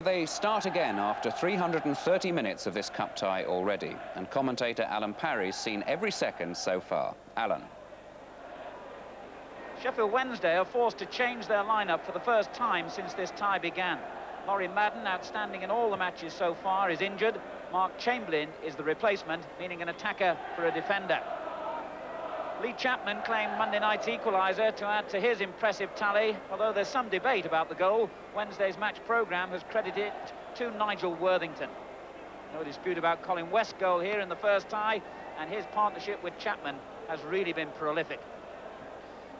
They start again after 330 minutes of this cup tie already, and commentator Alan Parry's seen every second so far. Alan. Sheffield Wednesday are forced to change their lineup for the first time since this tie began. Laurie Madden, outstanding in all the matches so far, is injured. Mark Chamberlain is the replacement, meaning an attacker for a defender. Lee Chapman claimed Monday night's equaliser to add to his impressive tally, although there's some debate about the goal. Wednesday's match programme has credited it to Nigel Worthington. No dispute about Colin West's goal here in the first tie, and his partnership with Chapman has really been prolific.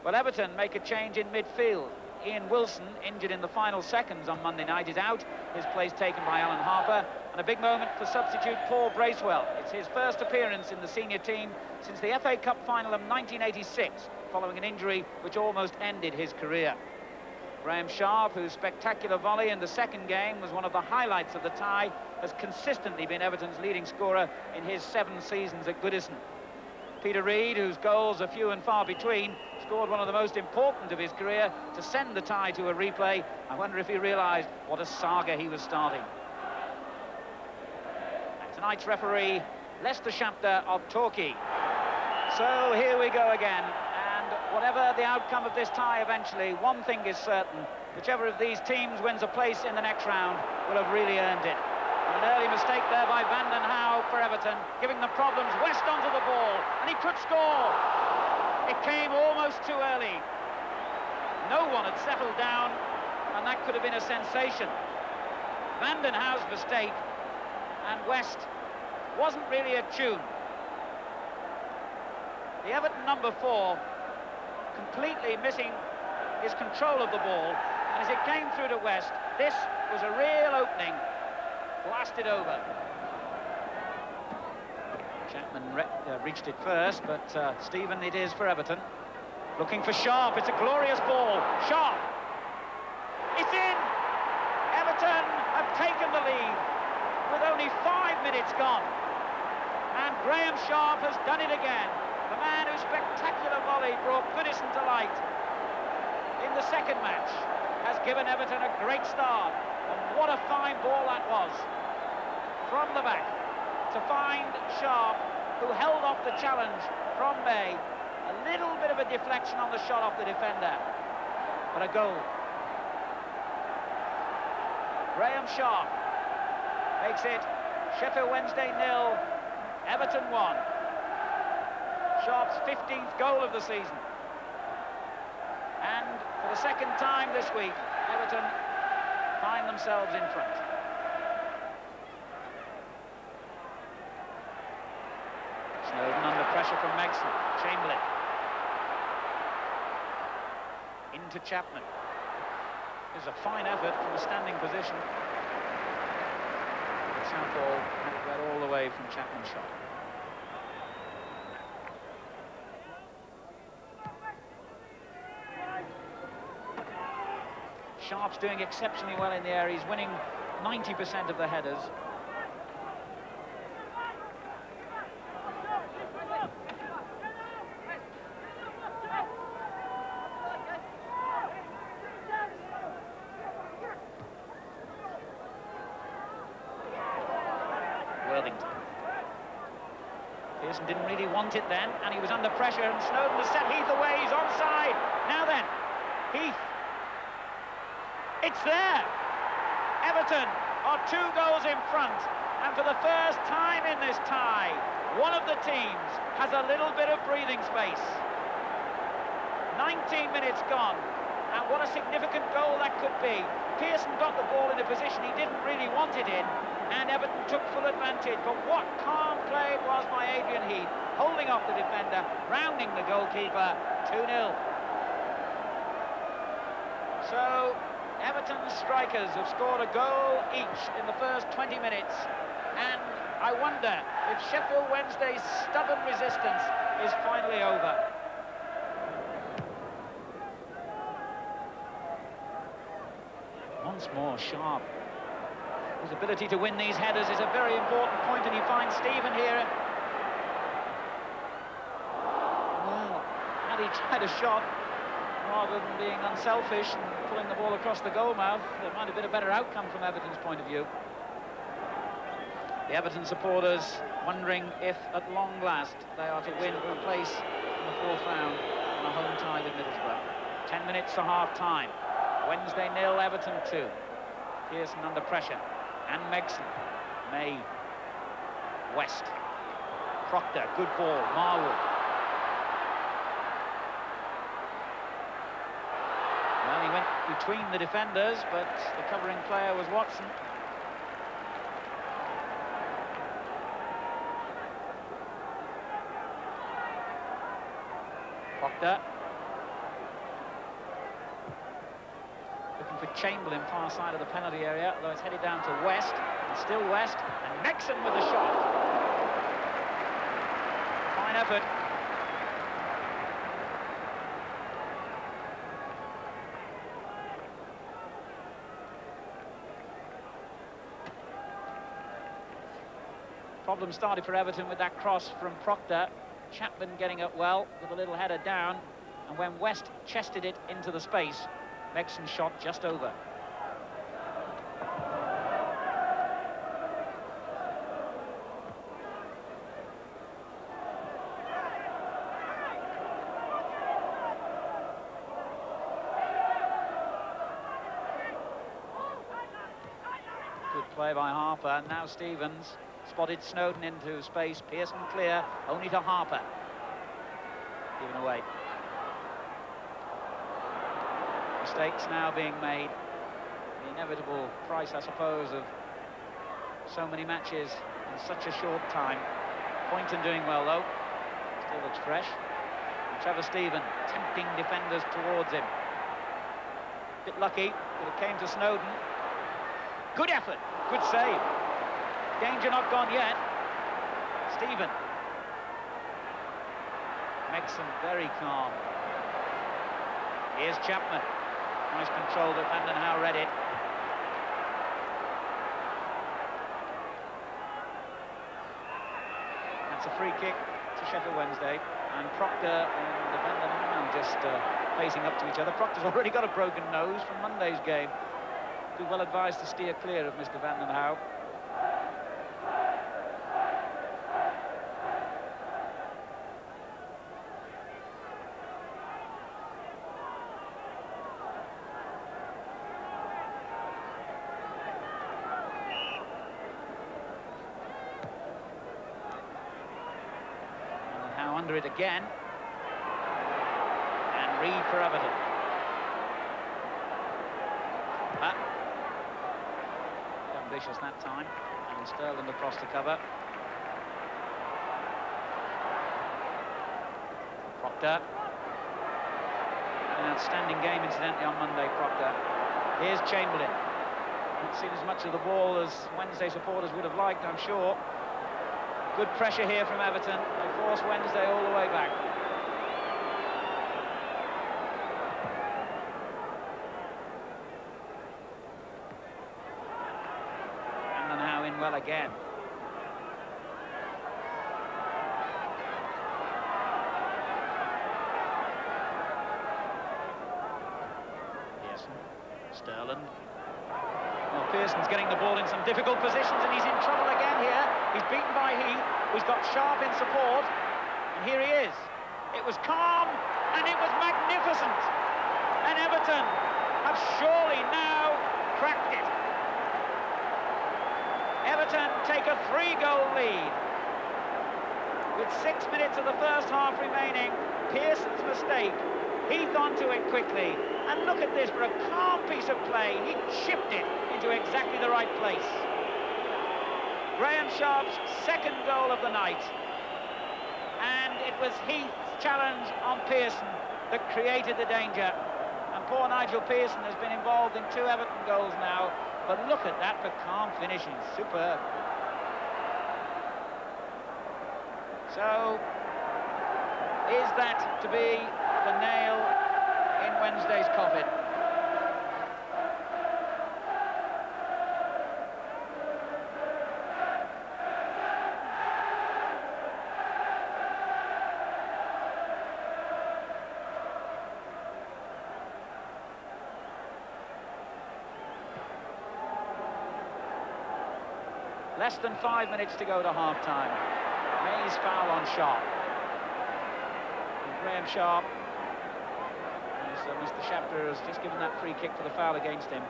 Well, Everton make a change in midfield. Ian Wilson, injured in the final seconds on Monday night, is out. His place taken by Alan Harper. And a big moment for substitute Paul Bracewell. It's his first appearance in the senior team since the FA Cup final of 1986, following an injury which almost ended his career. Graham Sharp, whose spectacular volley in the second game was one of the highlights of the tie, has consistently been Everton's leading scorer in his 7 seasons at Goodison. Peter Reid, whose goals are few and far between, scored one of the most important of his career to send the tie to a replay. I wonder if he realised what a saga he was starting. And tonight's referee, Lester Shapter of Torquay. So here we go again, and whatever the outcome of this tie eventually, one thing is certain: whichever of these teams wins a place in the next round will have really earned it. An early mistake there by Van den Hauwe for Everton, giving them problems. West onto the ball, and he could score. It came almost too early. No one had settled down, and that could have been a sensation. Van den Hauwe's mistake, and West wasn't really attuned. The Everton number 4 completely missing his control of the ball, and as it came through to West, this was a real opening. Blasted over. Chapman reached it first, but Stephen, it is for Everton. Looking for Sharp. It's a glorious ball. Sharp. It's in. Everton have taken the lead with only 5 minutes gone. And Graham Sharp has done it again. The man whose spectacular volley brought Goodison to light in the second match has given Everton a great start. And what a fine ball that was. From the back to find Sharp, who held off the challenge from May. A little bit of a deflection on the shot off the defender, but a goal. Graham Sharp makes it Sheffield Wednesday 0, Everton 1. Sharp's 15th goal of the season. And for the second time this week, Everton find themselves in front. Snowden under pressure from Megson. Chamberlain. Into Chapman. This is a fine effort from a standing position. Sound ball read all the way from Chapman's shot. Sharp's doing exceptionally well in the air. He's winning 90% of the headers. Worthington. Pearson didn't really want it then, and he was under pressure, and Snowden has set Heath away. He's onside. Now then, Heath. It's there. Everton are 2 goals in front, and for the first time in this tie, one of the teams has a little bit of breathing space. 19 minutes gone, and what a significant goal that could be. Pearson got the ball in a position he didn't really want it in, and Everton took full advantage. But what calm play it was by Adrian Heath, holding off the defender, rounding the goalkeeper. 2-0. So Everton's strikers have scored a goal each in the first 20 minutes, and I wonder if Sheffield Wednesday's stubborn resistance is finally over. Once more, Sharp. His ability to win these headers is a very important point, and he finds Stephen here. Well, had he tried a shot, rather than being unselfish and pulling the ball across the goal mouth, there might have been a better outcome from Everton's point of view. The Everton supporters wondering if, at long last, they are to win a place in the fourth round on a home tie with Middlesbrough. 10 minutes to half-time. Wednesday 0, Everton 2. Pearson under pressure. And Megson. May. West. Proctor, good ball. Marwood. Well, he went between the defenders, but the covering player was Watson. Proctor. Looking for Chamberlain, far side of the penalty area, although it's headed down to West, and still West, and Megson with the shot. Fine effort. Problem started for Everton with that cross from Proctor. Chapman getting up well with a little header down, and when West chested it into the space, Megson shot just over. Good play by Harper, and now Stevens spotted Snowden into space. Pearson clear, only to Harper. Given away. Mistakes now being made. The inevitable price, I suppose, of so many matches in such a short time. Poynton doing well, though. Still looks fresh. And Trevor Stephen tempting defenders towards him. Bit lucky, but it came to Snowden. Good effort, good save. Danger not gone yet. Stephen. Megson very calm. Here's Chapman. Nice control that Van den Hauwe read it. That's a free kick to Sheffield Wednesday. And Proctor and Van den Hauwe just facing up to each other. Proctor's already got a broken nose from Monday's game. Be well advised to steer clear of Mr. Van den Hauwe. Under it again, and Reed for Everton. Ambitious that time, and Sterling across the cover. Proctor. An outstanding game, incidentally, on Monday, Proctor. Here's Chamberlain. Not seen as much of the ball as Wednesday supporters would have liked, I'm sure. Good pressure here from Everton. They force Wednesday all the way back. And now in well again. Pearson, Sterling. Well, Pearson's getting the ball in some difficult positions, and he's in trouble again here. He's beaten by Heath, who's got Sharp in support, and here he is. It was calm, and it was magnificent. And Everton have surely now cracked it. Everton take a 3-goal lead. With 6 minutes of the first half remaining, Pearson's mistake. Heath onto it quickly. And look at this, for a calm piece of play, he chipped it into exactly the right place. Graham Sharp's second goal of the night. And it was Heath's challenge on Pearson that created the danger. And poor Nigel Pearson has been involved in 2 Everton goals now. But look at that for calm finishing. Superb. So, is that to be the nail in Wednesday's coffin? Less than 5 minutes to go to half-time. May's foul on Sharp. And Graham Sharp, as Mr. Shafter has just given that free kick for the foul against him.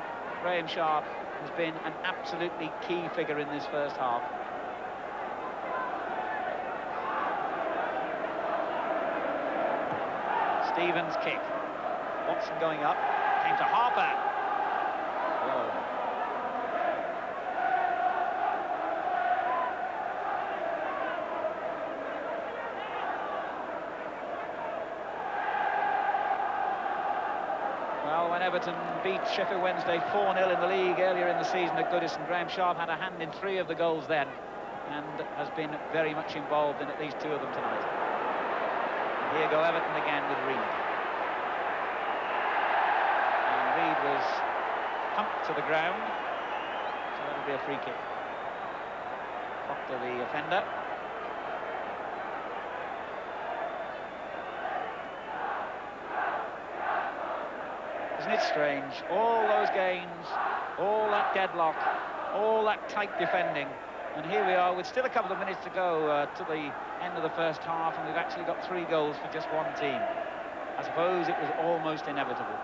Graham Sharp has been an absolutely key figure in this first half. Stevens' kick. Watson going up. Came to Harper. Oh. Well, when Everton beat Sheffield Wednesday 4-0 in the league earlier in the season at Goodison, Graham Sharp had a hand in 3 of the goals then and has been very much involved in at least 2 of them tonight. And here go Everton again with Reid. And Reid was pumped to the ground, so that'll be a free kick. Proctor, the offender. Isn't it strange? All those games, all that deadlock, all that tight defending, and here we are with still a couple of minutes to go to the end of the first half, and we've actually got 3 goals for just one team. I suppose it was almost inevitable.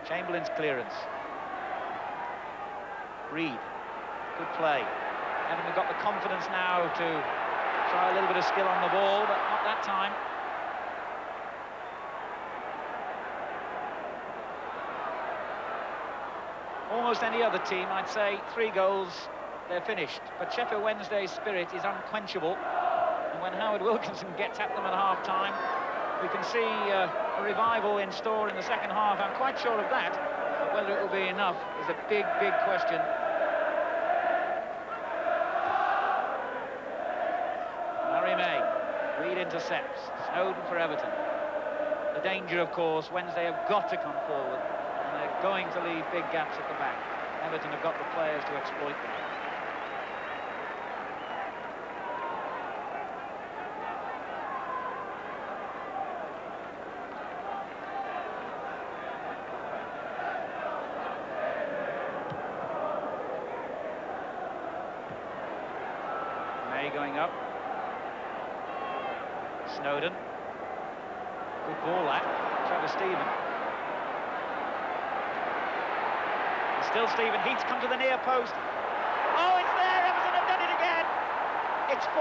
Chamberlain's clearance. Reid, good play. Everton have got the confidence now to try a little bit of skill on the ball, but not that time. Almost any other team, I'd say 3 goals, they're finished. But Sheffield Wednesday's spirit is unquenchable. And when Howard Wilkinson gets at them at half-time, we can see a revival in store in the second half. I'm quite sure of that. But whether it will be enough is a big, big question. Harry May. Reid intercepts. Snowden for Everton. The danger, of course, Wednesday have got to come forward. And they're going to leave big gaps at the back. Everton have got the players to exploit them. May going up. Snowden. Good ball, that. Trevor Stephen. Still Stephen. Heats come to the near post. Oh, it's there! Everton have done it again! It's 4.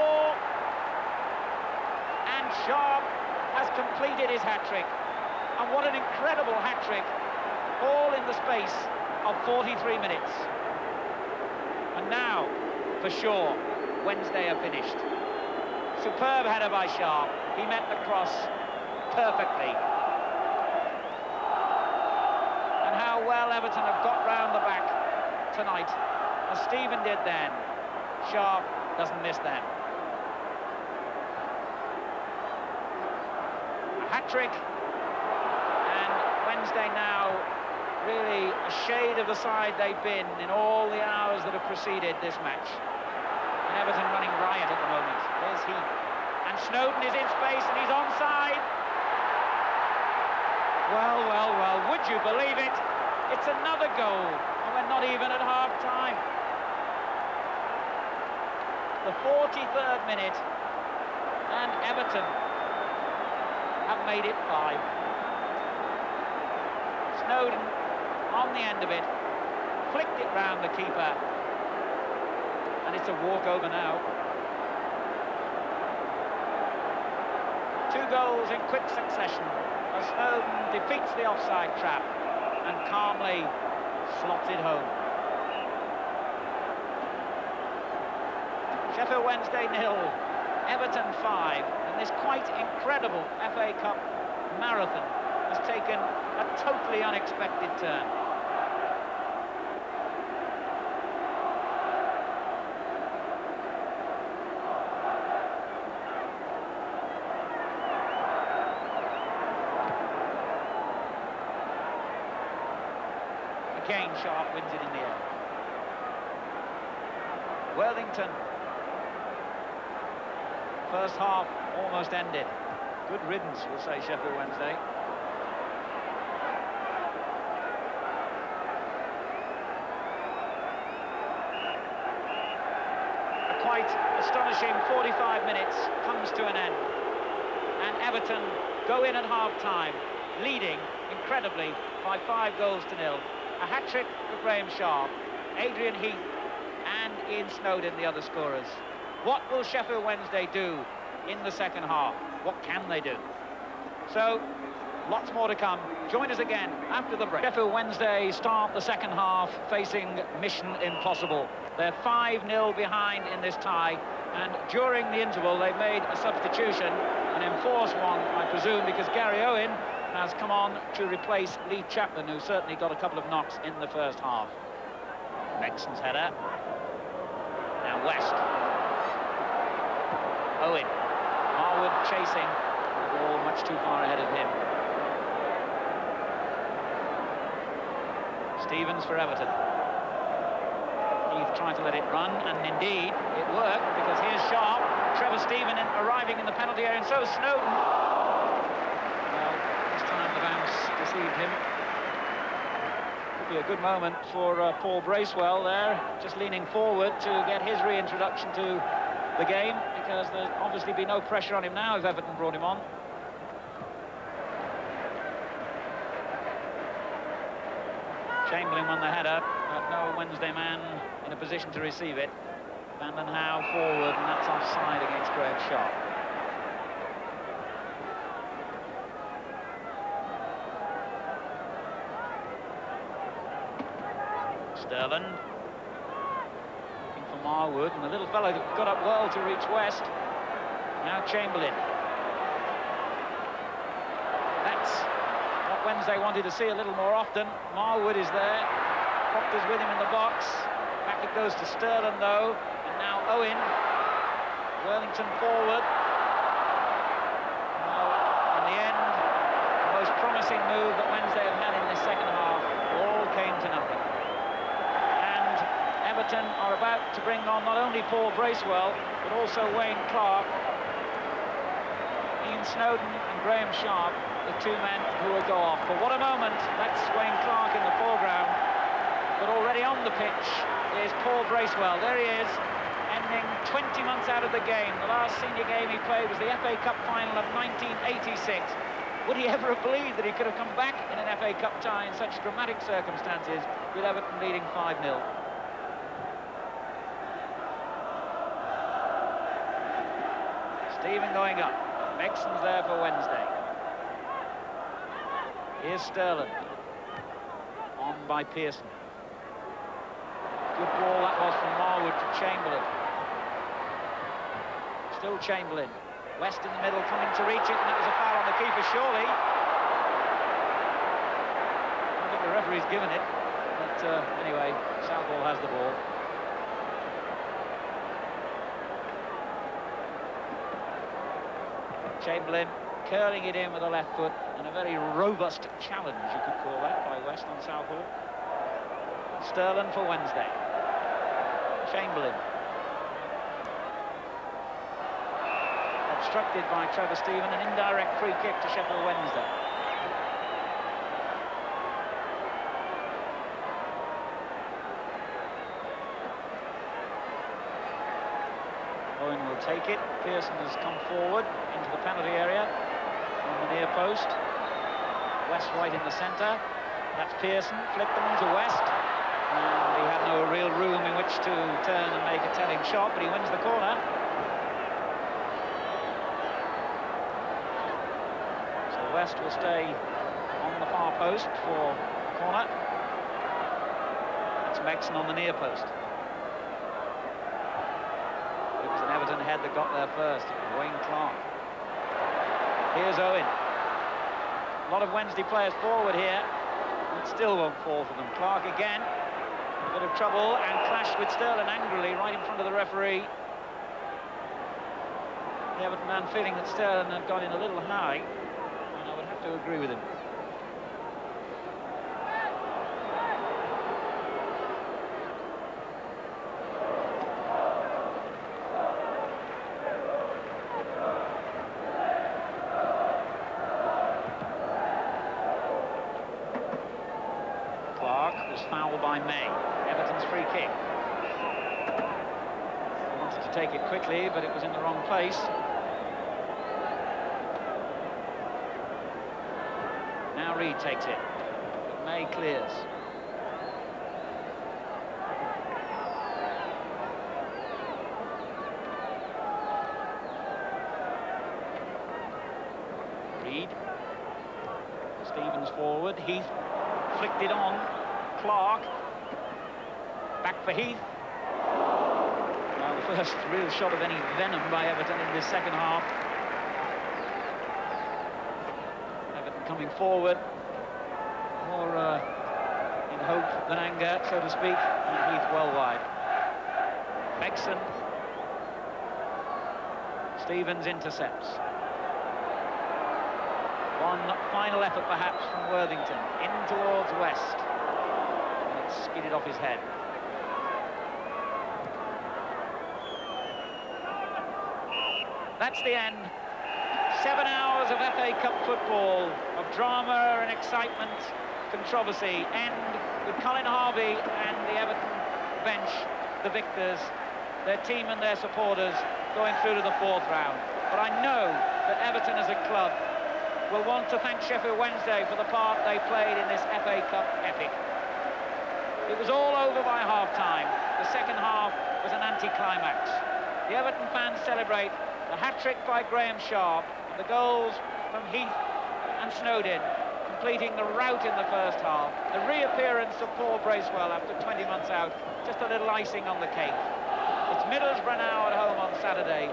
And Sharp has completed his hat-trick. And what an incredible hat-trick. All in the space of 43 minutes. And now, for sure, Wednesday are finished. Superb header by Sharp. He met the cross perfectly. And how well Everton have got round the back tonight, as Stephen did then. Sharp doesn't miss them. A hat-trick, and Wednesday now really a shade of the side they've been in all the hours that have preceded this match. And Everton running riot at the moment. There's Heath. And Snowden is in space and he's onside. Well, well, well, would you believe it? It's another goal, and we're not even at half-time. The 43rd minute, and Everton have made it 5. Snowden on the end of it, flicked it round the keeper, and it's a walkover now. 2 goals in quick succession. As Snowden defeats the offside trap and calmly slots it home. Sheffield Wednesday 0, Everton 5, and this quite incredible FA Cup marathon has taken a totally unexpected turn. Again, Sharp wins it in the air. Worthington. First half almost ended. Good riddance, we'll say Sheffield Wednesday. quite astonishing 45 minutes comes to an end. And Everton go in at half-time, leading, incredibly, by 5 goals to 0. A hat-trick for Graham Sharp, Adrian Heath and Ian Snowden, the other scorers. What will Sheffield Wednesday do in the second half? What can they do? So, lots more to come. Join us again after the break. Sheffield Wednesday start the second half facing mission impossible. They're 5-0 behind in this tie, and during the interval they've made a substitution, an enforced one, I presume, because Gary Owen has come on to replace Lee Chapman, who certainly got a couple of knocks in the first half. Bexon's header. Now West. Owen. Marwood chasing. The ball much too far ahead of him. Stevens for Everton. Heath trying to let it run, and indeed it worked, because here's Sharp. Trevor Steven arriving in the penalty area, and so is Snowden. Well, this time the bounce deceived him. Could be a good moment for Paul Bracewell there, just leaning forward to get his reintroduction to the game, because there'd obviously be no pressure on him now if Everton brought him on. Chamberlain won the header, but no Wednesday man in a position to receive it. Vanden Howe forward, and that's offside against Graham Sharp. Sterling looking for Marwood, and the little fellow got up well to reach West. Now Chamberlain. That's what Wednesday wanted to see a little more often. Marwood is there. Proctor's with him in the box. Back it goes to Sterling though, and now Owen. Worthington forward. Well, in the end, the most promising move that Wednesday have had in this second half all came to nothing. And Everton are about to bring on not only Paul Bracewell, but also Wayne Clark, Ian Snowden and Graham Sharp, the two men who will go off. But what a moment. That's Wayne Clark in the foreground. But already on the pitch is Paul Bracewell. There he is, ending 20 months out of the game. The last senior game he played was the FA Cup final of 1986. Would he ever have believed that he could have come back in an FA Cup tie in such dramatic circumstances, with Everton leading 5-0? Stephen going up. Bexon's there for Wednesday. Here's Sterling. On by Pearson. Good ball that was from Marwood to Chamberlain. Still Chamberlain. West in the middle, coming to reach it, and that was a foul on the keeper, surely. I don't think the referee's given it, but anyway, Southall has the ball. Chamberlain curling it in with the left foot, and a very robust challenge, you could call that, by West on Southall. Sterling for Wednesday. Chamberlain. Obstructed by Trevor Steven, an indirect free kick to Sheffield Wednesday. Owen will take it. Pearson has come forward into the penalty area on the near post. West right in the centre. That's Pearson, flicked them to West. And he had no real room in which to turn and make a telling shot, but he wins the corner. So West will stay on the far post for the corner. That's Bexon on the near post. It was an Everton head that got there first, Wayne Clark. Here's Owen. A lot of Wednesday players forward here. It still won't fall for them. Clark again. A bit of trouble, and clashed with Sterling angrily right in front of the referee. The Everton man feeling that Sterling had gone in a little high, and I would have to agree with him. Clark was fouled by May. Everton's free kick. Wanted to take it quickly, but it was in the wrong place. Now Reed takes it, but May clears. Reed. Stevens forward. Heath flicked it on. Clark. Back for Heath. Well, the first real shot of any venom by Everton in this second half. Everton coming forward. More in hope than anger, so to speak. And Heath well wide. Begson. Stevens intercepts. One final effort, perhaps, from Worthington. In towards West. And it's skidded off his head. That's the end. 7 hours of FA Cup football, of drama and excitement, controversy, end with Colin Harvey and the Everton bench, the victors, their team and their supporters going through to the 4th round. But I know that Everton as a club will want to thank Sheffield Wednesday for the part they played in this FA Cup epic. It was all over by half-time. The second half was an anticlimax. The Everton fans celebrate the hat-trick by Graham Sharp, and the goals from Heath and Snowden, completing the rout in the first half. The reappearance of Paul Bracewell after 20 months out, just a little icing on the cake. It's Middlesbrough now at home on Saturday,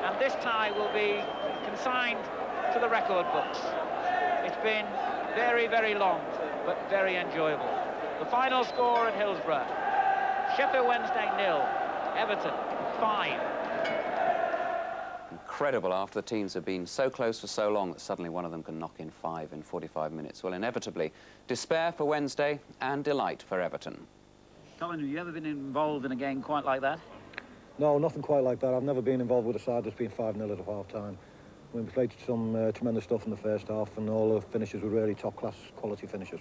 and this tie will be consigned to the record books. It's been very, very long, but very enjoyable. The final score at Hillsborough: Sheffield Wednesday 0, Everton 5. Incredible after the teams have been so close for so long that suddenly one of them can knock in 5 in 45 minutes. Well, inevitably, despair for Wednesday and delight for Everton. Colin, have you ever been involved in a game quite like that? No, nothing quite like that. I've never been involved with a side that's been 5-0 at half-time. We played some tremendous stuff in the first half, and all the finishes were really top-class quality finishes.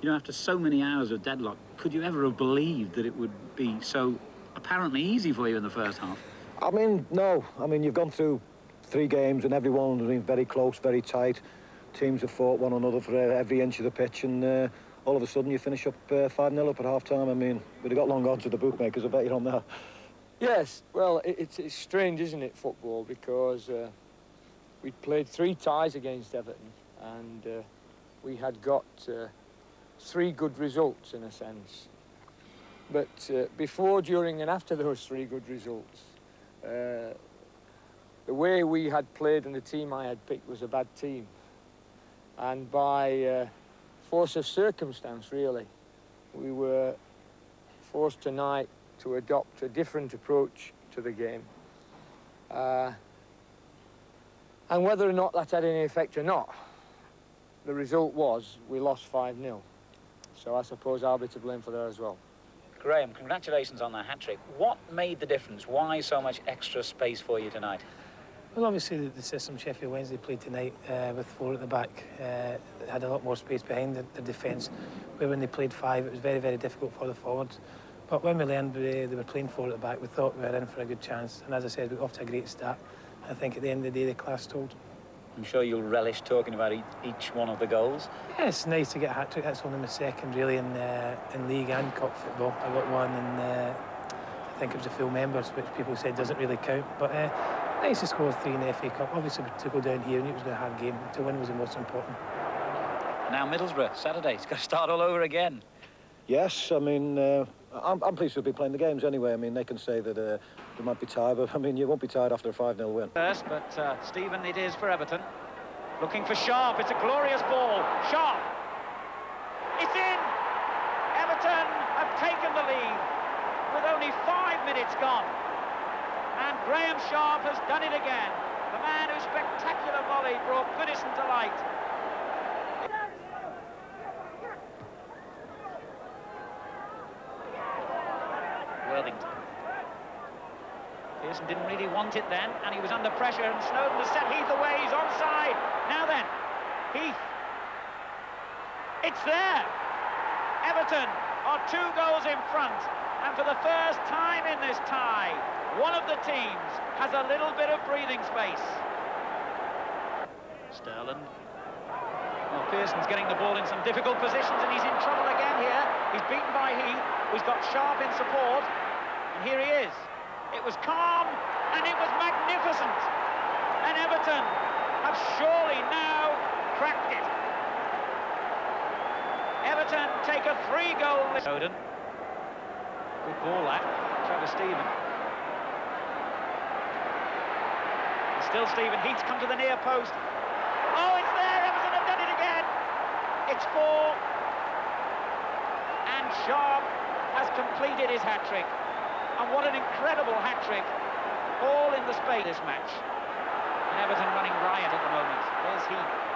You know, after so many hours of deadlock, could you ever have believed that it would be so apparently easy for you in the first half? I mean, no. I mean, you've gone through 3 games, and every one has been very close, very tight. Teams have fought one another for every inch of the pitch, and all of a sudden you finish up 5-0 up at half-time. I mean, we'd have got long odds to the bookmakers, I bet you're on that. Yes, well, it's strange, isn't it, football, because we played 3 ties against Everton, and we had got 3 good results, in a sense. But before, during and after those 3 good results, the way we had played and the team I had picked was a bad team. And by force of circumstance, really, we were forced tonight to adopt a different approach to the game. And whether or not that had any effect or not, the result was we lost 5-0. So I suppose I'll be to blame for that as well. Graham, congratulations on the hat-trick. What made the difference? Why so much extra space for you tonight? Well, obviously the system Sheffield Wednesday played tonight with 4 at the back had a lot more space behind the defence, where when they played 5 it was very, very difficult for the forwards. But when we learned they were playing 4 at the back, we thought we were in for a good chance. And as I said, we got off to a great start. I think at the end of the day, the class told. I'm sure you'll relish talking about each one of the goals. Yeah, it's nice to get a hat-trick. That's only my second, really, in league and cup football. I got one, and I think it was a full members, which people said doesn't really count. But nice to score 3 in the FA Cup. Obviously, to go down here, and it was a hard game. To win was the most important. Now Middlesbrough, Saturday. It's got to start all over again. Yes, I mean, I'm pleased to be playing the games anyway. I mean, they can say that they might be tired, but I mean, you won't be tired after a 5-0 win. First, but Stephen, it is for Everton. Looking for Sharp. It's a glorious ball. Sharp. It's in. Everton have taken the lead with only 5 minutes gone. And Graham Sharp has done it again. The man whose spectacular volley brought Goodison to light. Worthington. Pearson didn't really want it then, and he was under pressure, and Snowden has set Heath away. He's onside. Now then, Heath. It's there. Everton are 2 goals in front, and for the first time in this tie, one of the teams has a little bit of breathing space. Sterling. Well, Pearson's getting the ball in some difficult positions, and he's in trouble again here. He's beaten by Heath, who's got Sharp in support, and here he is. It was calm, and it was magnificent. And Everton have surely now cracked it. Everton take a 3-goal lead. Foden. Good ball, that. Trevor Stephen. And still Stephen. Heath's come to the near post. Oh, it's there! Everton have done it again! It's 4. And Sharp has completed his hat-trick. And what an incredible hat-trick. All in the space this match. And Everton running riot at the moment. There's Heath.